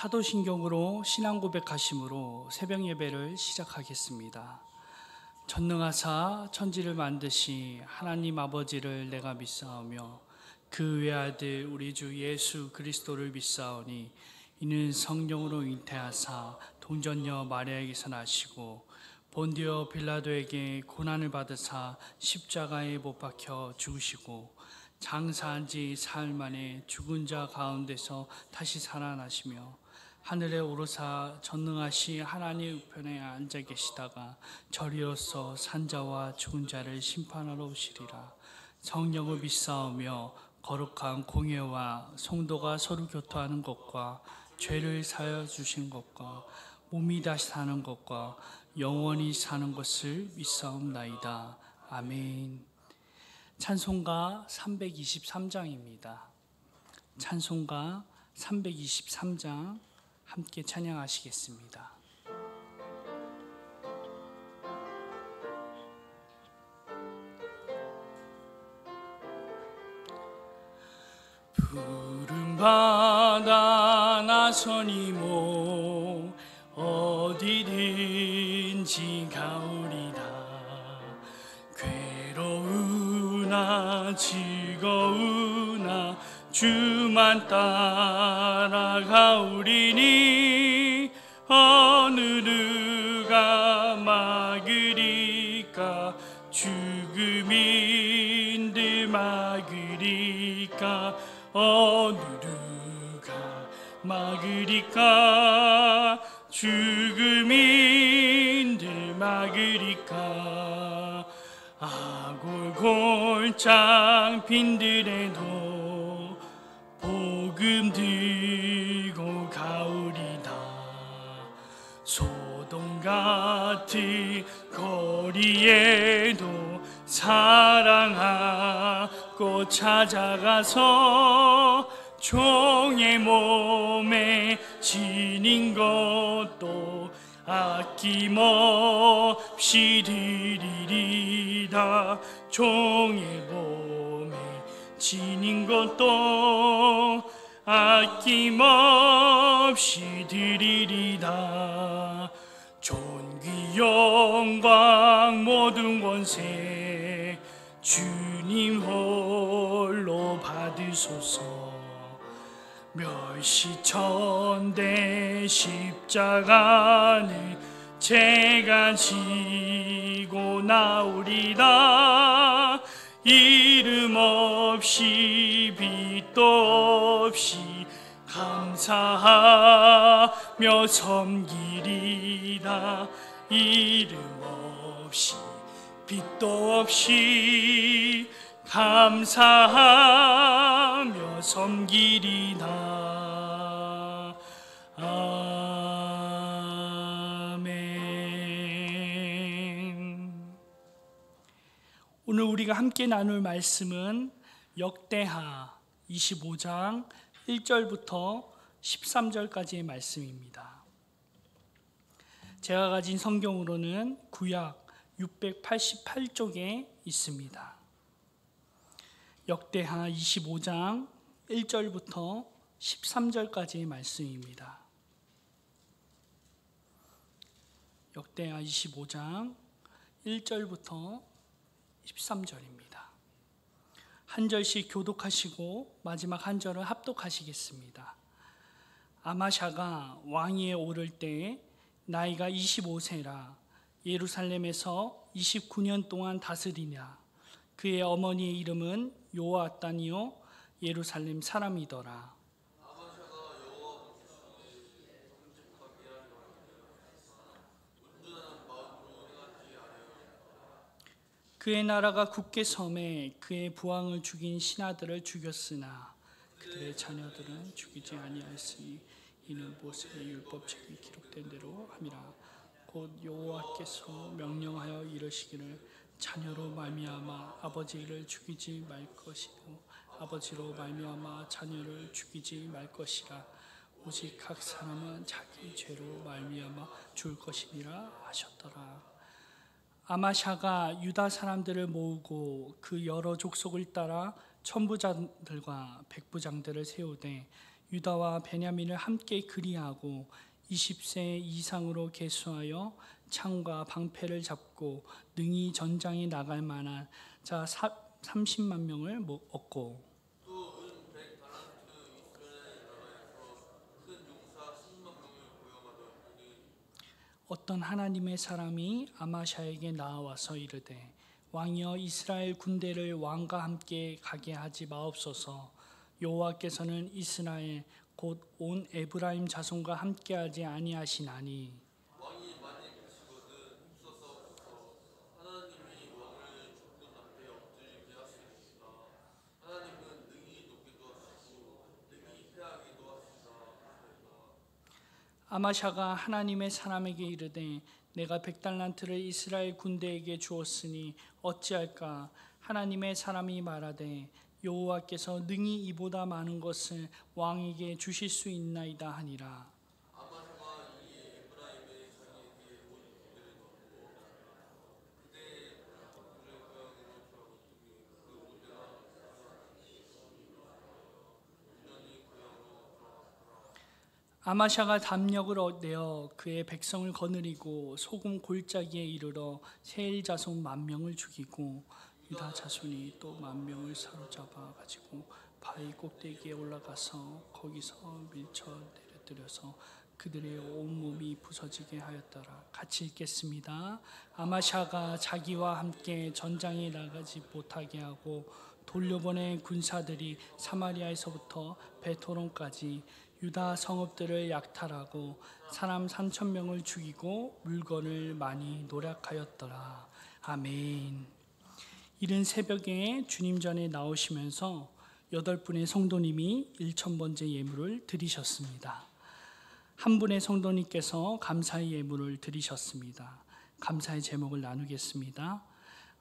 사도신경으로 신앙 고백하심으로 새벽 예배를 시작하겠습니다. 전능하사 천지를 만드시 하나님 아버지를 내가 믿사오며 그 외아들 우리 주 예수 그리스도를 믿사오니 이는 성령으로 잉태하사 동전녀 마리아에게서 나시고 본디오 빌라도에게 고난을 받으사 십자가에 못 박혀 죽으시고 장사한 지 사흘 만에 죽은 자 가운데서 다시 살아나시며 하늘에 오르사 전능하신 하나님 우편에 앉아 계시다가 저리로서 산자와 죽은 자를 심판하러 오시리라. 성령을 믿사오며 거룩한 공예와 성도가 서로 교토하는 것과 죄를 사하여 주신 것과 몸이 다시 사는 것과 영원히 사는 것을 믿사옵나이다. 아멘. 찬송가 323장입니다. 찬송가 323장 함께 찬양하시겠습니다. 푸른 바다 나서니모 어디든지 가오리다. 괴로우나 즐거우나 주만 따라가오리니 어느 누가 막으리까. 죽음인들 막으리까. 어느 누가 막으리까. 죽음인들 막으리까. 아골골장 빈들에도 복음 들고 가오리다. 소돔 같은 거리에도 사랑하고 찾아가서 종의 몸에 지닌 것도 아낌없이 드리리다. 종의 몸에 지닌 것도 아낌없이 드리리다. 존귀 영광 모든 권세 주님 홀로 받으소서. 멸시천대 십자가는 제가 지고 나오리다. 이름 없이 빛도 없이 감사하며 섬기리다. 이름 없이 빛도 없이 감사하며 섬기리다. 아멘. 오늘 우리가 함께 나눌 말씀은 역대하 25장 1절부터 13절까지의 말씀입니다. 제가 가진 성경으로는 구약 688쪽에 있습니다. 역대하 25장 1절부터 13절까지의 말씀입니다. 역대하 25장 1절부터 13절입니다. 한 절씩 교독하시고 마지막 한 절을 합독하시겠습니다. 아마샤가 왕위에 오를 때 나이가 25세라 예루살렘에서 29년 동안 다스리냐. 그의 어머니의 이름은 요아단이요 예루살렘 사람이더라. 그의 나라가 굳게 섬에 그의 부왕을 죽인 신하들을 죽였으나 그들의 자녀들은 죽이지 아니하였으니 이는 모세의 율법책에 기록된 대로 함이라. 곧 여호와께서 명령하여 이르시기를 자녀로 말미암아 아버지를 죽이지 말 것이요 아버지로 말미암아 자녀를 죽이지 말 것이라. 오직 각 사람은 자기 죄로 말미암아 죽을 것이니라 하셨더라. 아마샤가 유다 사람들을 모으고 그 여러 족속을 따라 천부장들과 백부장들을 세우되 유다와 베냐민을 함께 그리하고 20세 이상으로 계수하여 창과 방패를 잡고 능히 전장에 나갈 만한 자 30만 명을 얻고 또 은 100달란트 이스라엘 나라에서 큰 용사 10만 명을 고용하더니 어떤 하나님의 사람이 아마샤에게 나와서 이르되 왕이여 이스라엘 군대를 왕과 함께 가게 하지 마옵소서. 여호와께서는 이스라엘 곧 온 에브라임 자손과 함께하지 아니하시나니 왕이 만일 가시거든 힘써서 하나님이 왕을 적군 앞에 엎드리게 하시리이다. 하나님은 능히 높이도 하시고 능히 패하기도 하시나이다. 아마샤가 하나님의 사람에게 이르되 내가 100달란트를 이스라엘 군대에게 주었으니 어찌할까. 하나님의 사람이 말하되 여호와께서 능히 이보다 많은 것을 왕에게 주실 수 있나이다 하니라. 아마샤가 이에 에브라임의 자기에게 온 군대를 넣고 그대의 고향으로 돌아갔더니 그 모대가 6년이 고향으로 돌아갔더라. 아마샤가 담력을 내어 그의 백성을 거느리고 소금 골짜기에 이르러 세일 자손 10,000명을 죽이고 유다 자손이 또 10,000명을 사로잡아 가지고 바위 꼭대기에 올라가서 거기서 밀쳐 내려뜨려서 그들의 온몸이 부서지게 하였더라. 같이 읽겠습니다. 아마샤가 자기와 함께 전장에 나가지 못하게 하고 돌려보낸 군사들이 사마리아에서부터 베토론까지 유다 성읍들을 약탈하고 사람 3,000명을 죽이고 물건을 많이 노략하였더라. 아멘. 이른 새벽에 주님 전에 나오시면서 8분의 성도님이 1,000번째 예물을 드리셨습니다. 한 분의 성도님께서 감사의 예물을 드리셨습니다. 감사의 제목을 나누겠습니다.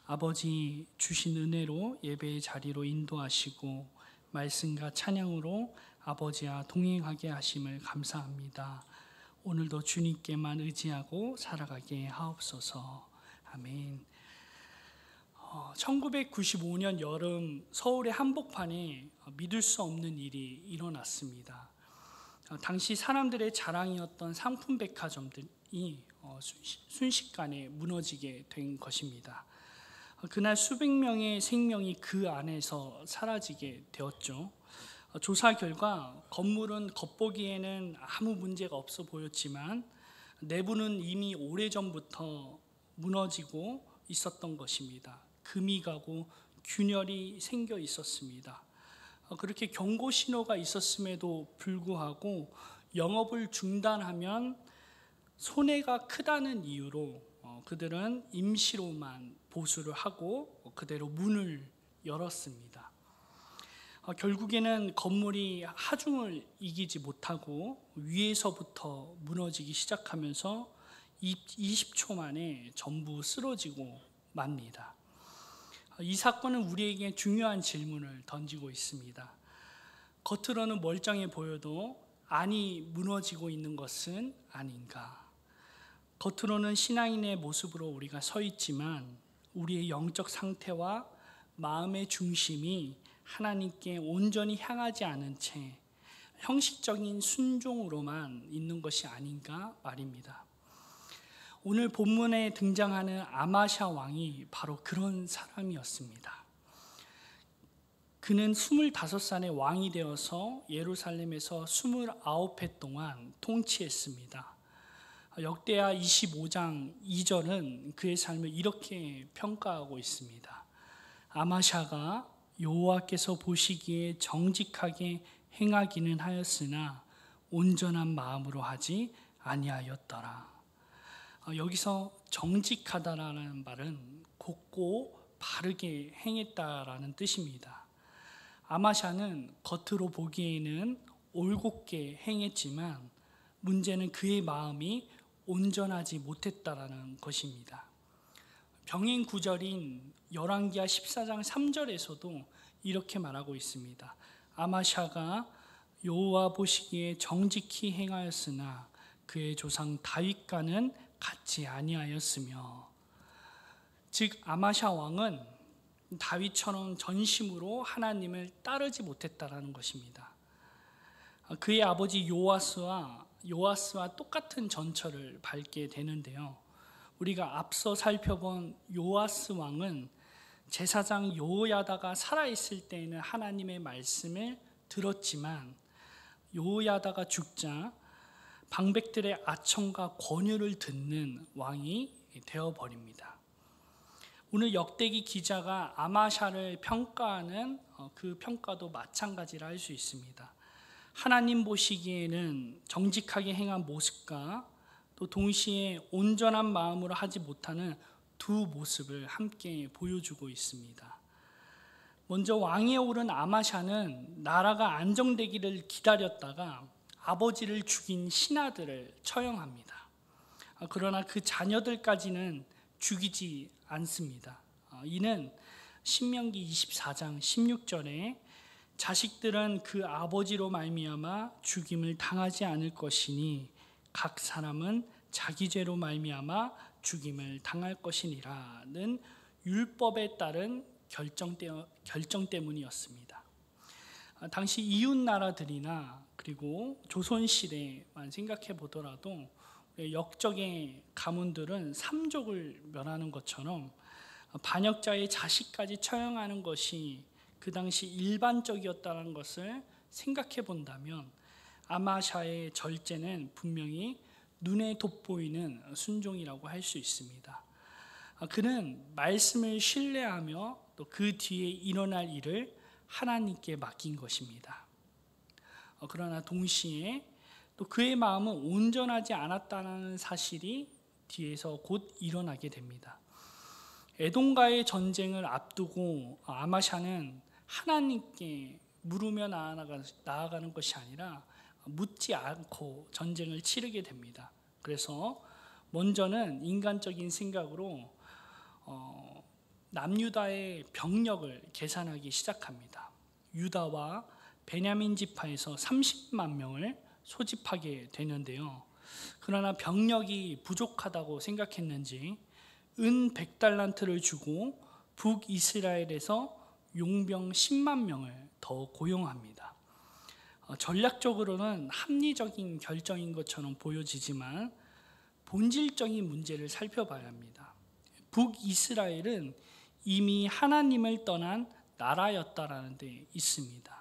아버지 주신 은혜로 예배의 자리로 인도하시고 말씀과 찬양으로 아버지와 동행하게 하심을 감사합니다. 오늘도 주님께만 의지하고 살아가게 하옵소서. 아멘. 1995년 여름 서울의 한복판에 믿을 수 없는 일이 일어났습니다. 당시 사람들의 자랑이었던 상품 백화점들이 순식간에 무너지게 된 것입니다. 그날 수백 명의 생명이 그 안에서 사라지게 되었죠. 조사 결과 건물은 겉보기에는 아무 문제가 없어 보였지만 내부는 이미 오래전부터 무너지고 있었던 것입니다. 금이 가고 균열이 생겨 있었습니다. 그렇게 경고 신호가 있었음에도 불구하고 영업을 중단하면 손해가 크다는 이유로 그들은 임시로만 보수를 하고 그대로 문을 열었습니다. 결국에는 건물이 하중을 이기지 못하고 위에서부터 무너지기 시작하면서 20초 만에 전부 쓰러지고 맙니다. 이 사건은 우리에게 중요한 질문을 던지고 있습니다. 겉으로는 멀쩡해 보여도 안이 무너지고 있는 것은 아닌가? 겉으로는 신앙인의 모습으로 우리가 서 있지만 우리의 영적 상태와 마음의 중심이 하나님께 온전히 향하지 않은 채 형식적인 순종으로만 있는 것이 아닌가 말입니다. 오늘 본문에 등장하는 아마샤 왕이 바로 그런 사람이었습니다. 그는 25살에 왕이 되어서 예루살렘에서 29해 동안 통치했습니다. 역대하 25장 2절은 그의 삶을 이렇게 평가하고 있습니다. 아마샤가 여호와께서 보시기에 정직하게 행하기는 하였으나 온전한 마음으로 하지 아니하였더라. 여기서 정직하다라는 말은 곱고 바르게 행했다라는 뜻입니다. 아마샤는 겉으로 보기에는 올곧게 행했지만 문제는 그의 마음이 온전하지 못했다라는 것입니다. 병행 구절인 열왕기하 14장 3절에서도 이렇게 말하고 있습니다. 아마샤가 여호와 보시기에 정직히 행하였으나 그의 조상 다윗과는 같지 아니하였으며, 즉 아마샤 왕은 다윗처럼 전심으로 하나님을 따르지 못했다라는 것입니다. 그의 아버지 요아스와 똑같은 전철을 밟게 되는데요. 우리가 앞서 살펴본 요아스 왕은 제사장 여호야다가 살아있을 때에는 하나님의 말씀을 들었지만 여호야다가 죽자 방백들의 아청과 권유를 듣는 왕이 되어버립니다. 오늘 역대기 기자가 아마샤를 평가하는 그 평가도 마찬가지라 할 수 있습니다. 하나님 보시기에는 정직하게 행한 모습과 또 동시에 온전한 마음으로 하지 못하는 두 모습을 함께 보여주고 있습니다. 먼저 왕위에 오른 아마샤는 나라가 안정되기를 기다렸다가 아버지를 죽인 신하들을 처형합니다. 그러나 그 자녀들까지는 죽이지 않습니다. 이는 신명기 24장 16절에 자식들은 그 아버지로 말미암아 죽임을 당하지 않을 것이니 각 사람은 자기 죄로 말미암아 죽임을 당할 것이니라는 율법에 따른 결정 때문이었습니다. 당시 이웃 나라들이나 그리고 조선 시대만 생각해 보더라도 역적의 가문들은 삼족을 멸하는 것처럼 반역자의 자식까지 처형하는 것이 그 당시 일반적이었다는 것을 생각해 본다면 아마샤의 절제는 분명히 눈에 돋보이는 순종이라고 할 수 있습니다. 그는 말씀을 신뢰하며 또 그 뒤에 일어날 일을 하나님께 맡긴 것입니다. 그러나 동시에 또 그의 마음은 온전하지 않았다는 사실이 뒤에서 곧 일어나게 됩니다. 에돔과의 전쟁을 앞두고 아마샤는 하나님께 물으며 나아가는 것이 아니라 묻지 않고 전쟁을 치르게 됩니다. 그래서 먼저는 인간적인 생각으로 남유다의 병력을 계산하기 시작합니다. 유다와 베냐민 지파에서 30만 명을 소집하게 되는데요. 그러나 병력이 부족하다고 생각했는지 은 100달란트를 주고 북이스라엘에서 용병 10만 명을 더 고용합니다. 전략적으로는 합리적인 결정인 것처럼 보여지지만 본질적인 문제를 살펴봐야 합니다. 북이스라엘은 이미 하나님을 떠난 나라였다라는 데 있습니다.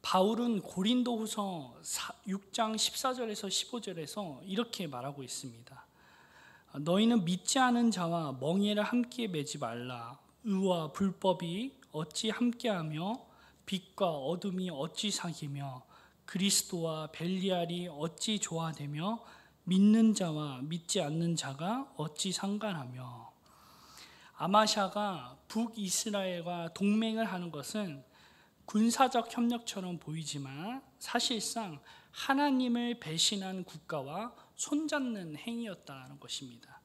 바울은 고린도후서 6장 14절에서 15절에서 이렇게 말하고 있습니다. 너희는 믿지 않은 자와 멍에를 함께 매지 말라. 의와 불법이 어찌 함께하며 빛과 어둠이 어찌 사귀며 그리스도와 벨리알이 어찌 조화되며 믿는 자와 믿지 않는 자가 어찌 상관하며. 아마샤가 북이스라엘과 동맹을 하는 것은 군사적 협력처럼 보이지만 사실상 하나님을 배신한 국가와 손잡는 행위였다는 것입니다.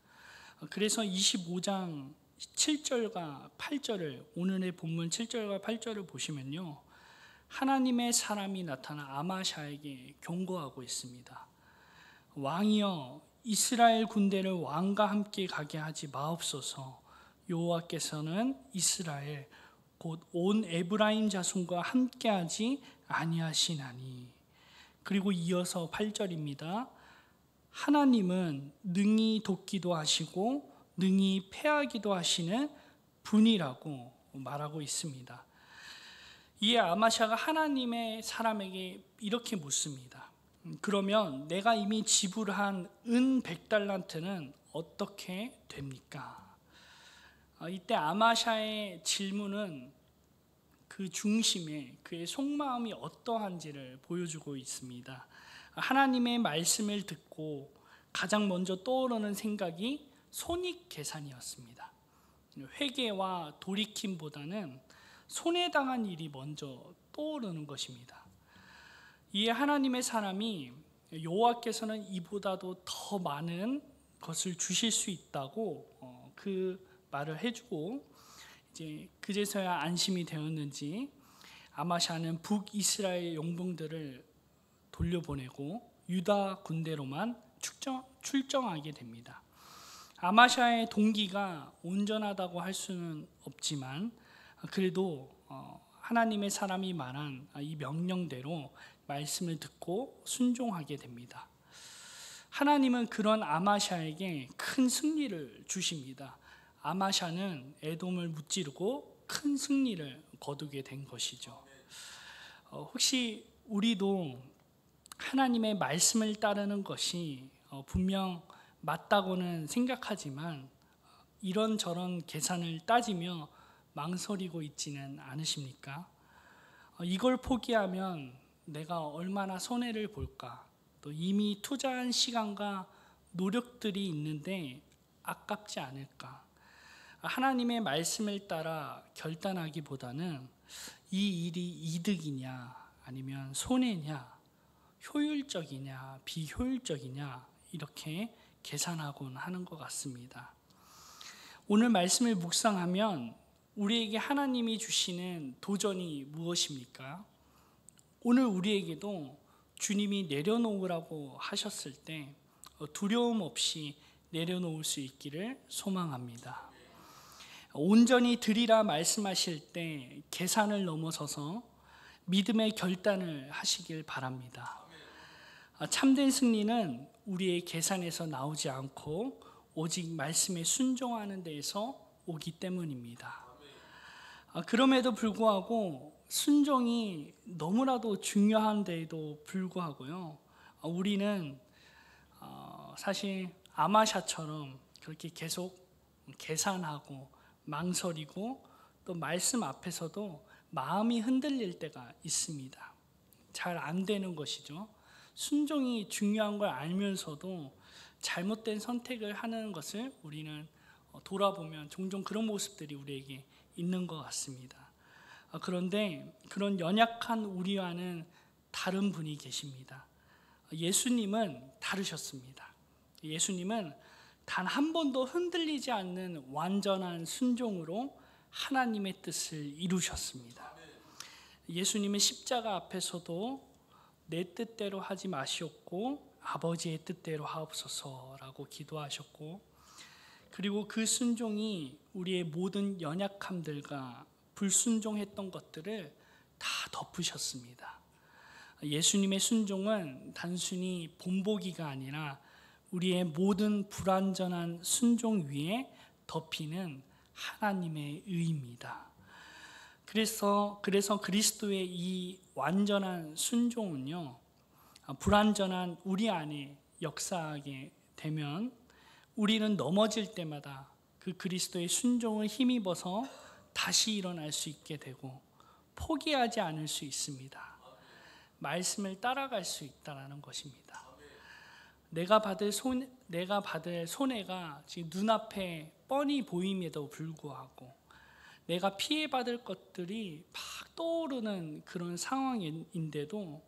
그래서 25장 7절과 8절을 오늘의 본문 7절과 8절을 보시면요, 하나님의 사람이 나타나 아마샤에게 경고하고 있습니다. 왕이여, 이스라엘 군대를 왕과 함께 가게 하지 마옵소서. 여호와께서는 이스라엘 곧 온 에브라임 자손과 함께하지 아니하시나니. 그리고 이어서 8절입니다. 하나님은 능히 돕기도 하시고 능히 패하기도 하시는 분이라고 말하고 있습니다. 이에 아마샤가 하나님의 사람에게 이렇게 묻습니다. 그러면 내가 이미 지불한 은 100달란트는 어떻게 됩니까? 이때 아마샤의 질문은 그 중심에 그의 속마음이 어떠한지를 보여주고 있습니다. 하나님의 말씀을 듣고 가장 먼저 떠오르는 생각이 손익계산이었습니다. 회개와 돌이킴보다는 손해당한 일이 먼저 떠오르는 것입니다. 이에 하나님의 사람이 여호와께서는 이보다도 더 많은 것을 주실 수 있다고 그 말을 해주고 이제 그제서야 안심이 되었는지 아마샤는 북이스라엘 용병들을 돌려보내고 유다 군대로만 출정하게 됩니다. 아마샤의 동기가 온전하다고 할 수는 없지만 그래도 하나님의 사람이 말한 이 명령대로 말씀을 듣고 순종하게 됩니다. 하나님은 그런 아마샤에게 큰 승리를 주십니다. 아마샤는 에돔을 무찌르고 큰 승리를 거두게 된 것이죠. 혹시 우리도 하나님의 말씀을 따르는 것이 분명 맞다고는 생각하지만 이런저런 계산을 따지며 망설이고 있지는 않으십니까? 이걸 포기하면 내가 얼마나 손해를 볼까? 또 이미 투자한 시간과 노력들이 있는데 아깝지 않을까? 하나님의 말씀을 따라 결단하기보다는 이 일이 이득이냐 아니면 손해냐, 효율적이냐 비효율적이냐 이렇게 계산하곤 하는 것 같습니다. 오늘 말씀을 묵상하면 우리에게 하나님이 주시는 도전이 무엇입니까? 오늘 우리에게도 주님이 내려놓으라고 하셨을 때 두려움 없이 내려놓을 수 있기를 소망합니다. 온전히 드리라 말씀하실 때 계산을 넘어서서 믿음의 결단을 하시길 바랍니다. 참된 승리는 우리의 계산에서 나오지 않고 오직 말씀에 순종하는 데에서 오기 때문입니다. 그럼에도 불구하고 순종이 너무나도 중요한데도 불구하고요, 우리는 사실 아마샤처럼 그렇게 계속 계산하고 망설이고 또 말씀 앞에서도 마음이 흔들릴 때가 있습니다. 잘 안 되는 것이죠. 순종이 중요한 걸 알면서도 잘못된 선택을 하는 것을 우리는 돌아보면 종종 그런 모습들이 우리에게 있는 것 같습니다. 그런데 그런 연약한 우리와는 다른 분이 계십니다. 예수님은 다르셨습니다. 예수님은 단 한 번도 흔들리지 않는 완전한 순종으로 하나님의 뜻을 이루셨습니다. 예수님은 십자가 앞에서도 내 뜻대로 하지 마시옵고 아버지의 뜻대로 하옵소서라고 기도하셨고, 그리고 그 순종이 우리의 모든 연약함들과 불순종했던 것들을 다 덮으셨습니다. 예수님의 순종은 단순히 본보기가 아니라 우리의 모든 불완전한 순종 위에 덮이는 하나님의 의입니다. 그래서 그리스도의 이 완전한 순종은요, 불완전한 우리 안에 역사하게 되면 우리는 넘어질 때마다 그 그리스도의 순종을 힘입어서 다시 일어날 수 있게 되고 포기하지 않을 수 있습니다. 말씀을 따라갈 수 있다는 것입니다. 내가 받을 손해가 지금 눈앞에 뻔히 보임에도 불구하고 내가 피해받을 것들이 막 떠오르는 그런 상황인데도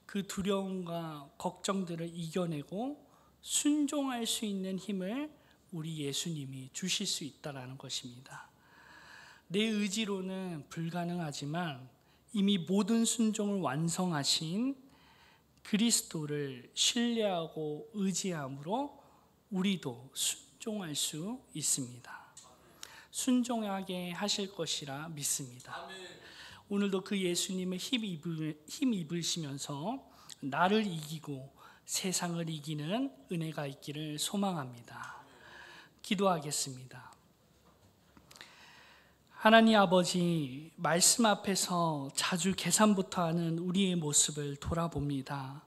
그 두려움과 걱정들을 이겨내고 순종할 수 있는 힘을 우리 예수님이 주실 수 있다는 것입니다. 내 의지로는 불가능하지만 이미 모든 순종을 완성하신 그리스도를 신뢰하고 의지함으로 우리도 순종할 수 있습니다. 순종하게 하실 것이라 믿습니다. 오늘도 그 예수님의 힘 입으시면서 나를 이기고 세상을 이기는 은혜가 있기를 소망합니다. 기도하겠습니다. 하나님 아버지, 말씀 앞에서 자주 계산부터 하는 우리의 모습을 돌아봅니다.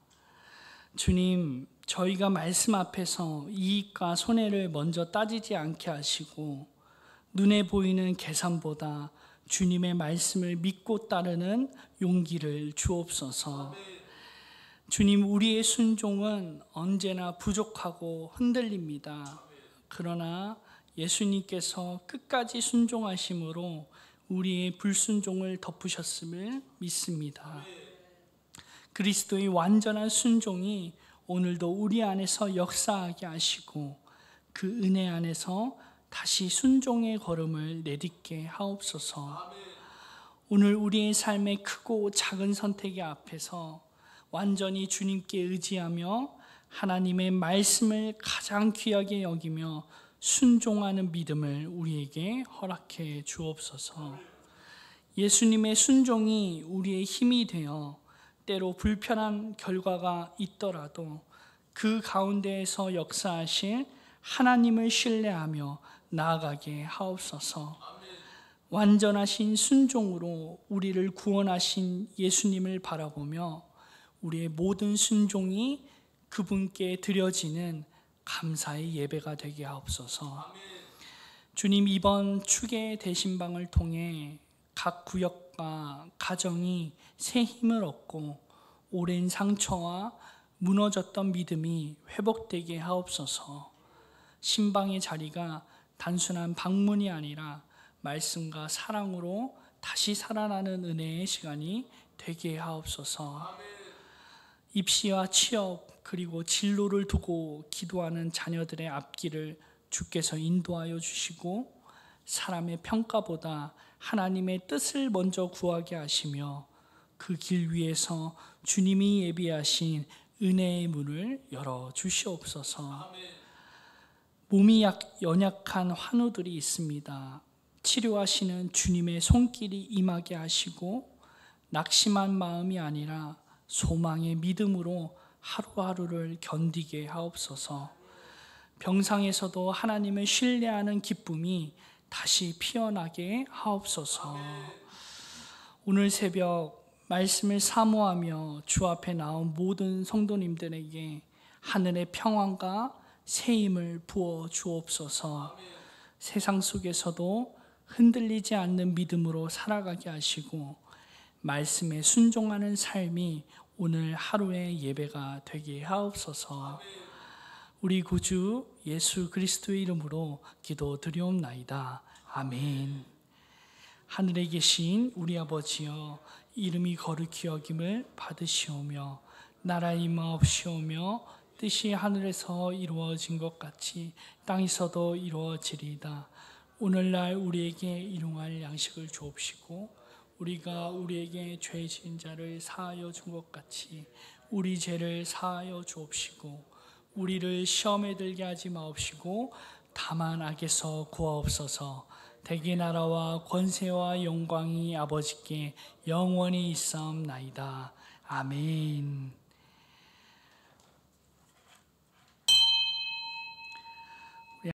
주님, 저희가 말씀 앞에서 이익과 손해를 먼저 따지지 않게 하시고 눈에 보이는 계산보다 주님의 말씀을 믿고 따르는 용기를 주옵소서. 주님, 우리의 순종은 언제나 부족하고 흔들립니다. 그러나 예수님께서 끝까지 순종하심으로 우리의 불순종을 덮으셨음을 믿습니다. 그리스도의 완전한 순종이 오늘도 우리 안에서 역사하게 하시고 그 은혜 안에서 다시 순종의 걸음을 내딛게 하옵소서. 오늘 우리의 삶의 크고 작은 선택의 앞에서 완전히 주님께 의지하며 하나님의 말씀을 가장 귀하게 여기며 순종하는 믿음을 우리에게 허락해 주옵소서. 예수님의 순종이 우리의 힘이 되어 때로 불편한 결과가 있더라도 그 가운데에서 역사하실 하나님을 신뢰하며 나아가게 하옵소서. 완전하신 순종으로 우리를 구원하신 예수님을 바라보며 우리의 모든 순종이 그분께 드려지는 감사의 예배가 되게 하옵소서. 주님, 이번 축의 대신방을 통해 각 구역과 가정이 새 힘을 얻고 오랜 상처와 무너졌던 믿음이 회복되게 하옵소서. 신방의 자리가 단순한 방문이 아니라 말씀과 사랑으로 다시 살아나는 은혜의 시간이 되게 하옵소서. 입시와 취업 그리고 진로를 두고 기도하는 자녀들의 앞길을 주께서 인도하여 주시고 사람의 평가보다 하나님의 뜻을 먼저 구하게 하시며 그 길 위에서 주님이 예비하신 은혜의 문을 열어 주시옵소서. 몸이 연약한 환우들이 있습니다. 치료하시는 주님의 손길이 임하게 하시고 낙심한 마음이 아니라 소망의 믿음으로 하루하루를 견디게 하옵소서. 병상에서도 하나님을 신뢰하는 기쁨이 다시 피어나게 하옵소서. 오늘 새벽 말씀을 사모하며 주 앞에 나온 모든 성도님들에게 하늘의 평안과 새 힘을 부어 주옵소서. 세상 속에서도 흔들리지 않는 믿음으로 살아가게 하시고 말씀에 순종하는 삶이 오늘 하루의 예배가 되게 하옵소서. 우리 구주 예수 그리스도의 이름으로 기도드리옵나이다. 아멘. 하늘에 계신 우리 아버지여, 이름이 거룩히 여김을 받으시오며 나라의 임하옵시오며 뜻이 하늘에서 이루어진 것 같이 땅에서도 이루어지리이다. 오늘날 우리에게 일용할 양식을 주옵시고 우리가 우리에게 죄 지은 자를 사하여 준 것 같이 우리 죄를 사하여 주옵시고 우리를 시험에 들게 하지 마옵시고 다만 악에서 구하옵소서. 대개 나라와 권세와 영광이 아버지께 영원히 있사옵나이다. 아멘.